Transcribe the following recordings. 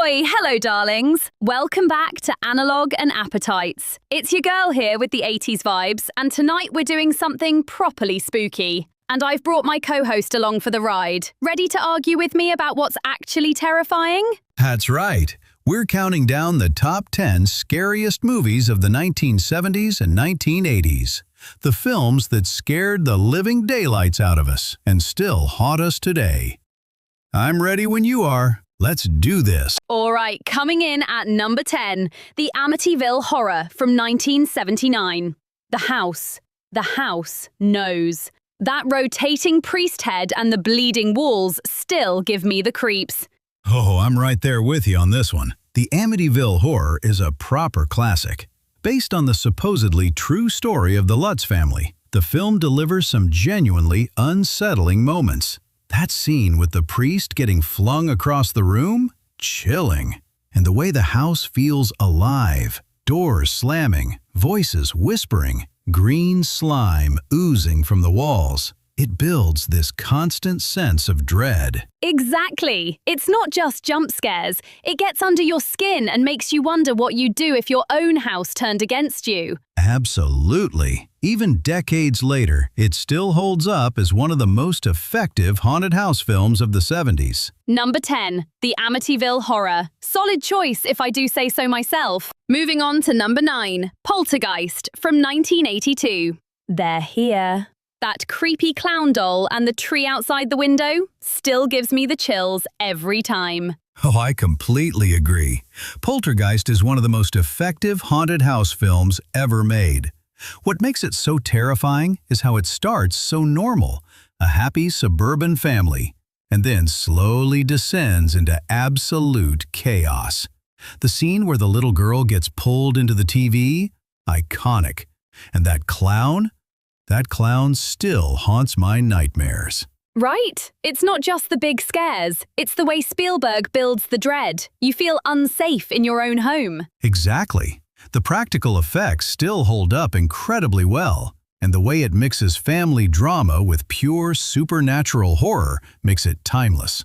Oi, hello darlings. Welcome back to Analog&Appetites. It's your girl here with the 80s vibes, and tonight we're doing something properly spooky. And I've brought my co-host along for the ride. Ready to argue with me about what's actually terrifying? That's right. We're counting down the top 10 scariest movies of the 1970s and 1980s. The films that scared the living daylights out of us and still haunt us today. I'm ready when you are. Let's do this. All right, coming in at number 10, the Amityville Horror from 1979. The house knows. That rotating priest head and the bleeding walls still give me the creeps. Oh, I'm right there with you on this one. The Amityville Horror is a proper classic. Based on the supposedly true story of the Lutz family, the film delivers some genuinely unsettling moments. That scene with the priest getting flung across the room? Chilling. And the way the house feels alive. Doors slamming, voices whispering, green slime oozing from the walls. It builds this constant sense of dread. Exactly. It's not just jump scares. It gets under your skin and makes you wonder what you'd do if your own house turned against you. Absolutely. Even decades later, it still holds up as one of the most effective haunted house films of the 70s. Number 10, The Amityville Horror. Solid choice if I do say so myself. Moving on to number 9, Poltergeist from 1982. They're here. That creepy clown doll and the tree outside the window still gives me the chills every time. Oh, I completely agree. Poltergeist is one of the most effective haunted house films ever made. What makes it so terrifying is how it starts so normal, a happy suburban family, and then slowly descends into absolute chaos. The scene where the little girl gets pulled into the TV? Iconic. And that clown still haunts my nightmares. Right. It's not just the big scares. It's the way Spielberg builds the dread. You feel unsafe in your own home. Exactly. The practical effects still hold up incredibly well, and the way it mixes family drama with pure supernatural horror makes it timeless.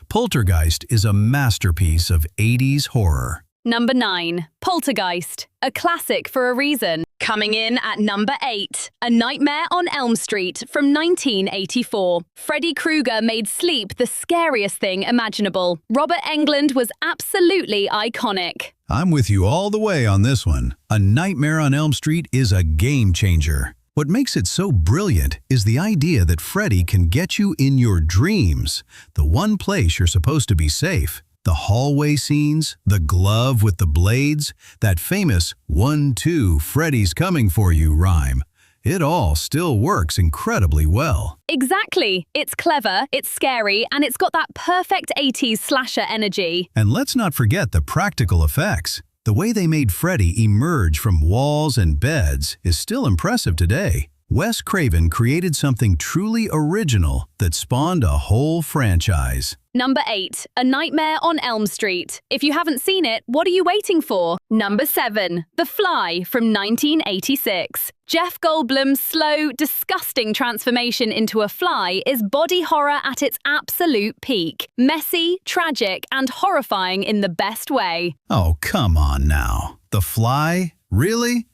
Poltergeist is a masterpiece of 80s horror. Number 9, Poltergeist, a classic for a reason. Coming in at number 8, A Nightmare on Elm Street from 1984. Freddy Krueger made sleep the scariest thing imaginable. Robert Englund was absolutely iconic. I'm with you all the way on this one. A Nightmare on Elm Street is a game changer. What makes it so brilliant is the idea that Freddy can get you in your dreams, the one place you're supposed to be safe. The hallway scenes, the glove with the blades, that famous 1, 2, Freddy's coming for you rhyme. It all still works incredibly well. Exactly. It's clever, it's scary, and it's got that perfect 80s slasher energy. And let's not forget the practical effects. The way they made Freddy emerge from walls and beds is still impressive today. Wes Craven created something truly original that spawned a whole franchise. Number 8, A Nightmare on Elm Street. If you haven't seen it, what are you waiting for? Number 7, The Fly from 1986. Jeff Goldblum's slow, disgusting transformation into a fly is body horror at its absolute peak. Messy, tragic, and horrifying in the best way. Oh, come on now. The Fly? Really?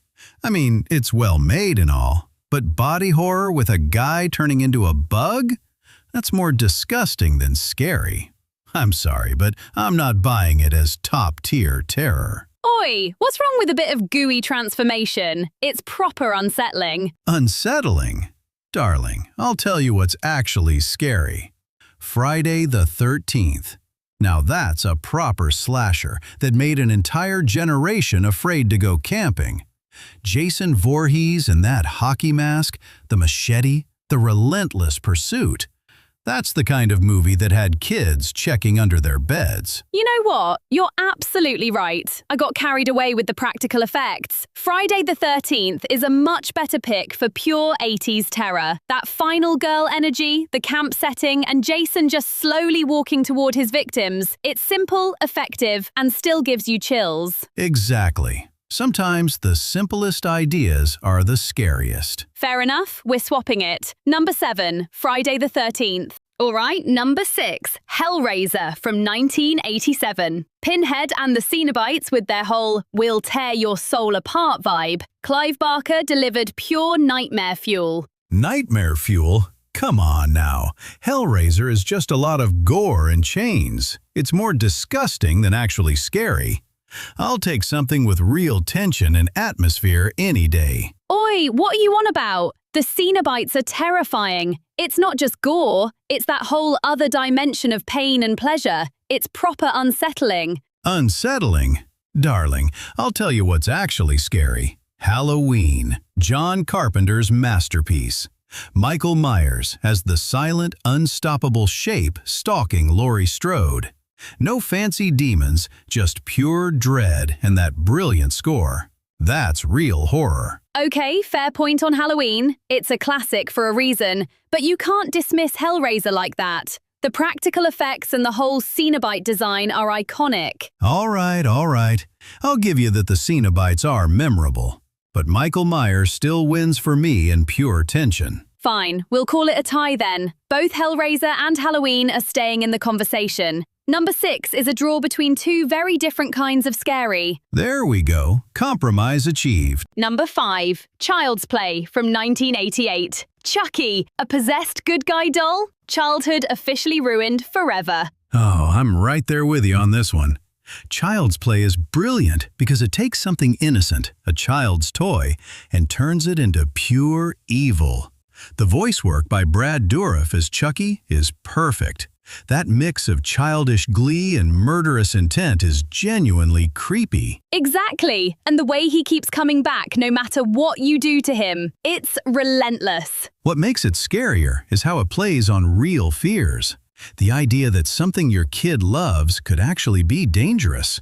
I mean, it's well made and all. But body horror with a guy turning into a bug? That's more disgusting than scary. I'm sorry, but I'm not buying it as top-tier terror. Oi, what's wrong with a bit of gooey transformation? It's proper unsettling. Unsettling? Darling, I'll tell you what's actually scary. Friday the 13th. Now that's a proper slasher that made an entire generation afraid to go camping. Jason Voorhees and that hockey mask, the machete, the relentless pursuit. That's the kind of movie that had kids checking under their beds. You know what? You're absolutely right. I got carried away with the practical effects. Friday the 13th is a much better pick for pure 80s terror. That final girl energy, the camp setting, and Jason just slowly walking toward his victims. It's simple, effective, and still gives you chills. Exactly. Sometimes the simplest ideas are the scariest. Fair enough, we're swapping it. Number 7, Friday the 13th. All right, number 6, Hellraiser from 1987. Pinhead and the Cenobites with their whole "we'll tear your soul apart" vibe. Clive Barker delivered pure nightmare fuel. Nightmare fuel? Come on now. Hellraiser is just a lot of gore and chains. It's more disgusting than actually scary. I'll take something with real tension and atmosphere any day. Oi, what are you on about? The Cenobites are terrifying. It's not just gore, it's that whole other dimension of pain and pleasure. It's proper unsettling. Unsettling? Darling, I'll tell you what's actually scary. Halloween, John Carpenter's masterpiece. Michael Myers as the silent, unstoppable shape stalking Laurie Strode. No fancy demons, just pure dread and that brilliant score. That's real horror. Okay, fair point on Halloween. It's a classic for a reason, but you can't dismiss Hellraiser like that. The practical effects and the whole Cenobite design are iconic. All right. I'll give you that the Cenobites are memorable. But Michael Myers still wins for me in pure tension. Fine, we'll call it a tie then. Both Hellraiser and Halloween are staying in the conversation. Number 6 is a draw between two very different kinds of scary. There we go. Compromise achieved. Number 5, Child's Play from 1988. Chucky, a possessed good guy doll? Childhood officially ruined forever. Oh, I'm right there with you on this one. Child's Play is brilliant because it takes something innocent, a child's toy, and turns it into pure evil. The voice work by Brad Dourif as Chucky is perfect. That mix of childish glee and murderous intent is genuinely creepy. Exactly, and the way he keeps coming back no matter what you do to him. It's relentless. What makes it scarier is how it plays on real fears. The idea that something your kid loves could actually be dangerous.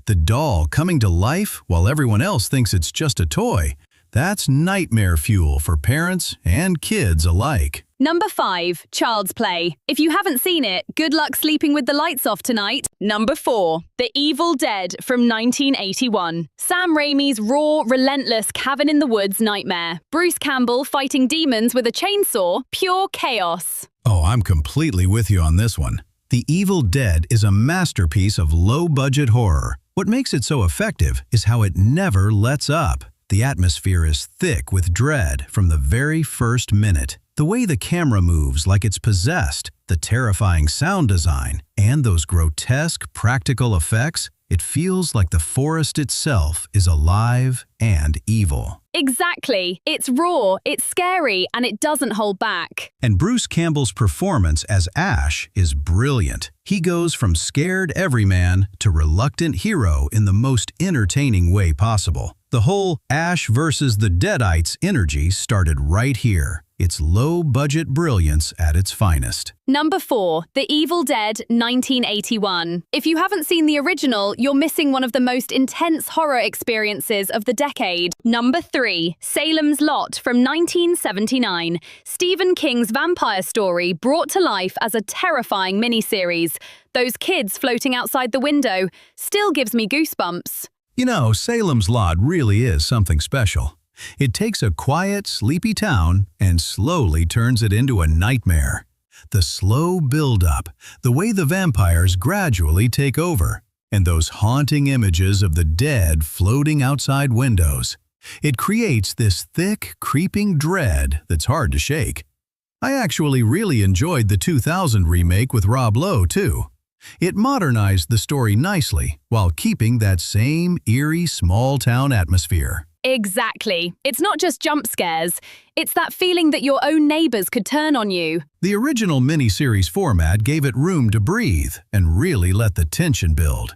The doll coming to life while everyone else thinks it's just a toy. That's nightmare fuel for parents and kids alike. Number 5, Child's Play. If you haven't seen it, good luck sleeping with the lights off tonight. Number 4, The Evil Dead from 1981. Sam Raimi's raw, relentless cabin-in-the-woods nightmare. Bruce Campbell fighting demons with a chainsaw, pure chaos. Oh, I'm completely with you on this one. The Evil Dead is a masterpiece of low-budget horror. What makes it so effective is how it never lets up. The atmosphere is thick with dread from the very first minute. The way the camera moves like it's possessed, the terrifying sound design, and those grotesque practical effects, it feels like the forest itself is alive and evil. Exactly. It's raw, it's scary, and it doesn't hold back. And Bruce Campbell's performance as Ash is brilliant. He goes from scared everyman to reluctant hero in the most entertaining way possible. The whole Ash versus the Deadites energy started right here. It's low-budget brilliance at its finest. Number 4, The Evil Dead 1981. If you haven't seen the original, you're missing one of the most intense horror experiences of the decade. Number 3, Salem's Lot from 1979. Stephen King's vampire story brought to life as a terrifying miniseries. Those kids floating outside the window still gives me goosebumps. You know, Salem's Lot really is something special. It takes a quiet, sleepy town and slowly turns it into a nightmare. The slow build-up, the way the vampires gradually take over, and those haunting images of the dead floating outside windows. It creates this thick, creeping dread that's hard to shake. I actually really enjoyed the 2000 remake with Rob Lowe, too. It modernized the story nicely while keeping that same eerie small-town atmosphere. Exactly. It's not just jump scares. It's that feeling that your own neighbors could turn on you. The original miniseries format gave it room to breathe and really let the tension build.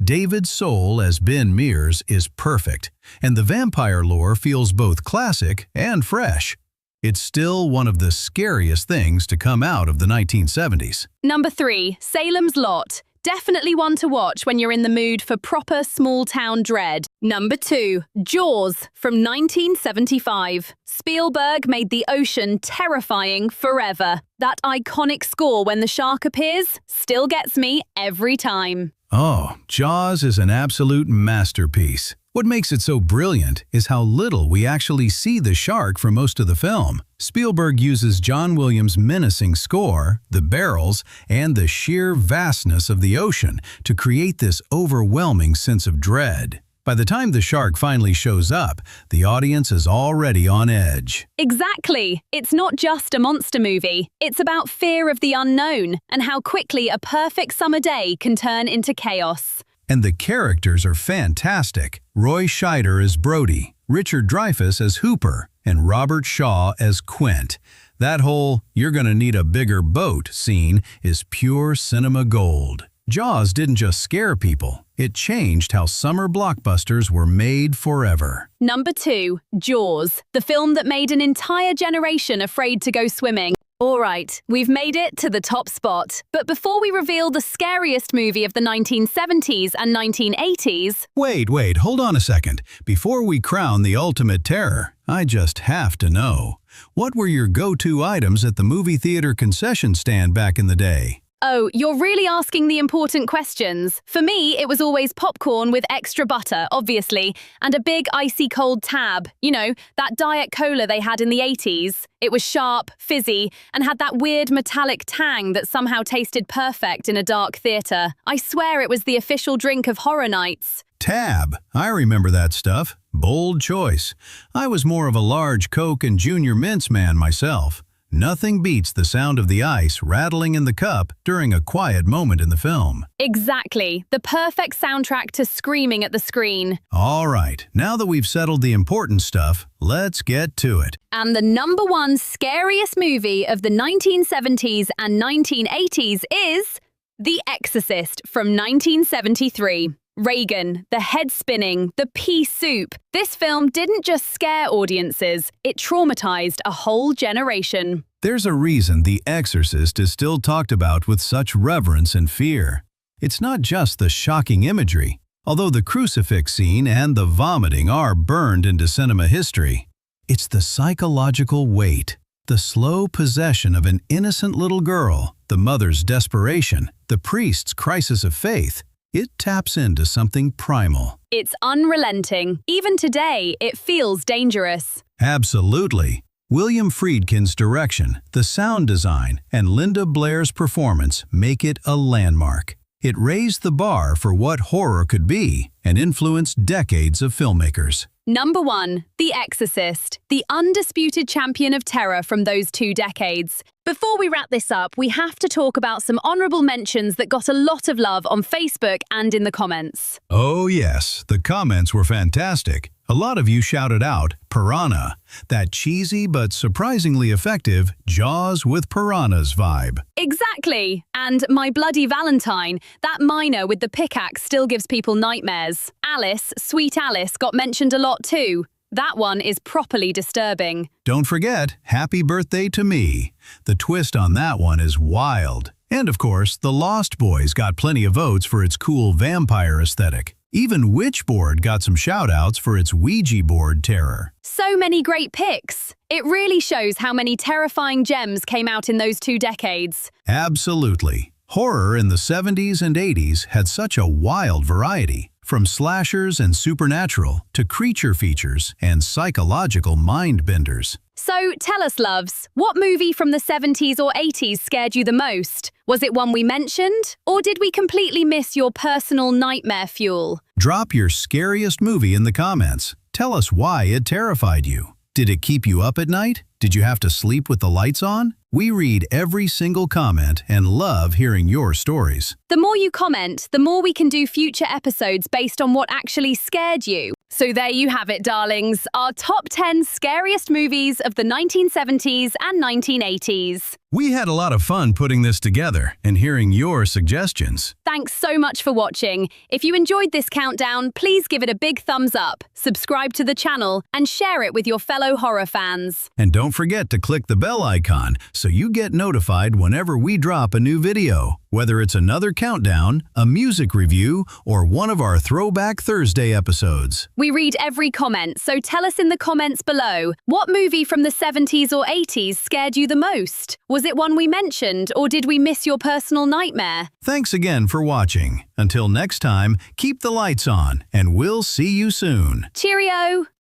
David Soul as Ben Mears is perfect, and the vampire lore feels both classic and fresh. It's still one of the scariest things to come out of the 1970s. Number 3, Salem's Lot. Definitely one to watch when you're in the mood for proper small-town dread. Number 2, Jaws from 1975. Spielberg made the ocean terrifying forever. That iconic score when the shark appears still gets me every time. Oh, Jaws is an absolute masterpiece. What makes it so brilliant is how little we actually see the shark for most of the film. Spielberg uses John Williams' menacing score, the barrels, and the sheer vastness of the ocean to create this overwhelming sense of dread. By the time the shark finally shows up, the audience is already on edge. Exactly. It's not just a monster movie. It's about fear of the unknown and how quickly a perfect summer day can turn into chaos. And the characters are fantastic. Roy Scheider as Brody, Richard Dreyfuss as Hooper, and Robert Shaw as Quint. That whole "you're gonna need a bigger boat" scene is pure cinema gold. Jaws didn't just scare people, it changed how summer blockbusters were made forever. Number 2, Jaws, the film that made an entire generation afraid to go swimming. All right, we've made it to the top spot. But before we reveal the scariest movie of the 1970s and 1980s... Wait, hold on a second. Before we crown the ultimate terror, I just have to know. What were your go-to items at the movie theater concession stand back in the day? Oh, you're really asking the important questions. For me, it was always popcorn with extra butter, obviously, and a big icy cold tab. You know, that Diet Cola they had in the 80s. It was sharp, fizzy, and had that weird metallic tang that somehow tasted perfect in a dark theater. I swear it was the official drink of horror nights. Tab. I remember that stuff. Bold choice. I was more of a large Coke and Junior Mints man myself. Nothing beats the sound of the ice rattling in the cup during a quiet moment in the film. Exactly. The perfect soundtrack to screaming at the screen. All right, now that we've settled the important stuff, let's get to it. And the number 1 scariest movie of the 1970s and 1980s is The Exorcist from 1973. Reagan, the head spinning, the pea soup. This film didn't just scare audiences, it traumatized a whole generation. There's a reason The Exorcist is still talked about with such reverence and fear. It's not just the shocking imagery, although the crucifix scene and the vomiting are burned into cinema history. It's the psychological weight, the slow possession of an innocent little girl, the mother's desperation, the priest's crisis of faith. It taps into something primal. It's unrelenting. Even today, it feels dangerous. Absolutely. William Friedkin's direction, the sound design, and Linda Blair's performance make it a landmark. It raised the bar for what horror could be and influenced decades of filmmakers. Number 1, The Exorcist, the undisputed champion of terror from those 2 decades. Before we wrap this up, we have to talk about some honorable mentions that got a lot of love on Facebook and in the comments. Oh yes, the comments were fantastic. A lot of you shouted out Piranha, that cheesy but surprisingly effective Jaws with piranhas vibe. Exactly. And My Bloody Valentine, that miner with the pickaxe still gives people nightmares. Alice, Sweet Alice, got mentioned a lot too. That one is properly disturbing. Don't forget, Happy Birthday to Me. The twist on that one is wild. And of course, The Lost Boys got plenty of votes for its cool vampire aesthetic. Even Witchboard got some shout-outs for its Ouija board terror. So many great picks. It really shows how many terrifying gems came out in those 2 decades. Absolutely. Horror in the 70s and 80s had such a wild variety, from slashers and supernatural to creature features and psychological mind-benders. So tell us, loves, what movie from the 70s or 80s scared you the most? Was it one we mentioned? Or did we completely miss your personal nightmare fuel? Drop your scariest movie in the comments. Tell us why it terrified you. Did it keep you up at night? Did you have to sleep with the lights on? We read every single comment and love hearing your stories. The more you comment, the more we can do future episodes based on what actually scared you. So there you have it, darlings, our top 10 scariest movies of the 1970s and 1980s. We had a lot of fun putting this together and hearing your suggestions. Thanks so much for watching. If you enjoyed this countdown, please give it a big thumbs up, subscribe to the channel, and share it with your fellow horror fans. And don't forget to click the bell icon so you get notified whenever we drop a new video, whether it's another countdown, a music review, or one of our Throwback Thursday episodes. We read every comment, so tell us in the comments below. What movie from the 70s or 80s scared you the most? Was it one we mentioned, or did we miss your personal nightmare? Thanks again for watching. Until next time, keep the lights on, and we'll see you soon. Cheerio!